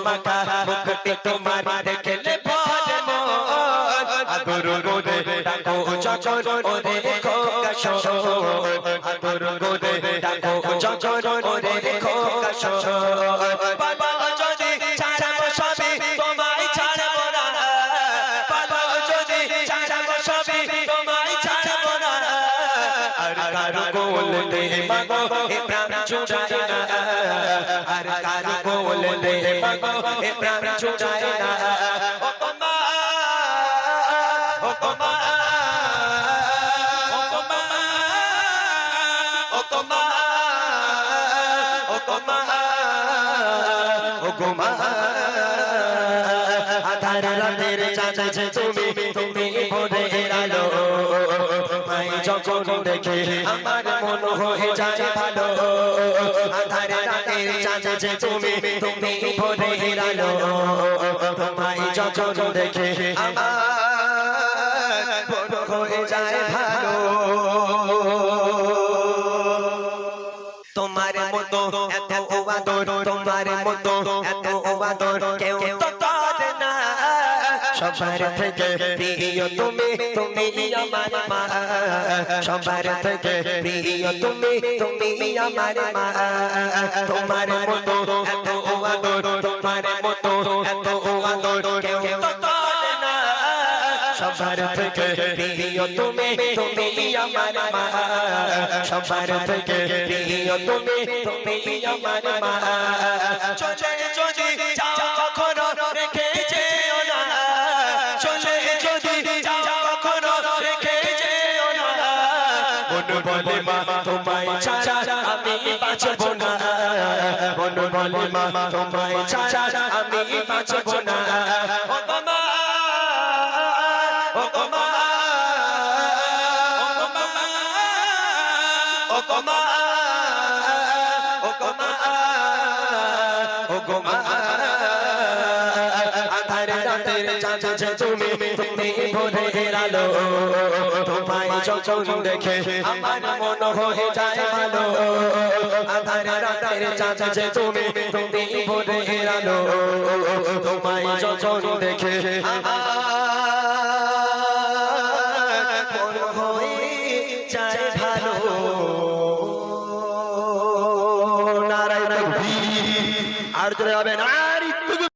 মাখা মুখটি তোমার দেখলে ভরে মন আদর করে ডাকো যখন ওরে খোকা শোন আদর করে ডাকো যখন ওরে খোকা শোন বাবা যদি ছাড়বো সবই তোমায় ছাড়বো না বাবা যদি ছাড়বো সবই তোমায় ছাড়বো না আর কারো বলতে মাগো এ প্রাণ ছুটায় না আর কারো বলতে মাগো এ প্রাণ ছুটায় না ও মা ও মা ও মা ও মা ও মা ও মা আধার রাতের চাঁদে তুমি তুমি ভোরের আলো তোমায় যখন দেখে আমার মন হয়ে যায় ভালো আধার রাতের চাঁদে তুমি তুমি ভোরের আলো তোমায় যখন দেখে আমার মন হয়ে যায় ভালো তোমার মতো এত আদর তোমার মতো এত আদর কেউ তো করে না সবার থেকে প্রিয় তুমি তুমি আমার মা সবার থেকে প্রিয় তুমি তুমি আমার মা তোমার মতো এত আদর তোমার মতো এত আদর কেউ তো করে না সবার থেকে প্রিয় তুমি তুমি আমার মা সবার থেকে প্রিয় তুমি তুমি আমার মা চলে যদি যাও কখনো রেখে যেও না চলে যদি যাও কখনো রেখে যেও না মন বলে মা তোমায় ছাড়া আমি বাঁচব না মন বলে মা তোমায় ছাড়া আমি বাঁচব না ও মা ও মা ও মা ও মা ও মা আধার রাতের চাঁদে তুমি তুমি ভোরের আলো তোমায় যখন দেখে আমার মন হয়ে যায় ভালো আধার রাতের চাঁদে তুমি তুমি ভোরের আলো তোমায় যখন দেখে আমার মন হয়ে যায় ভালো নারায়ণ আর জোরে হবে না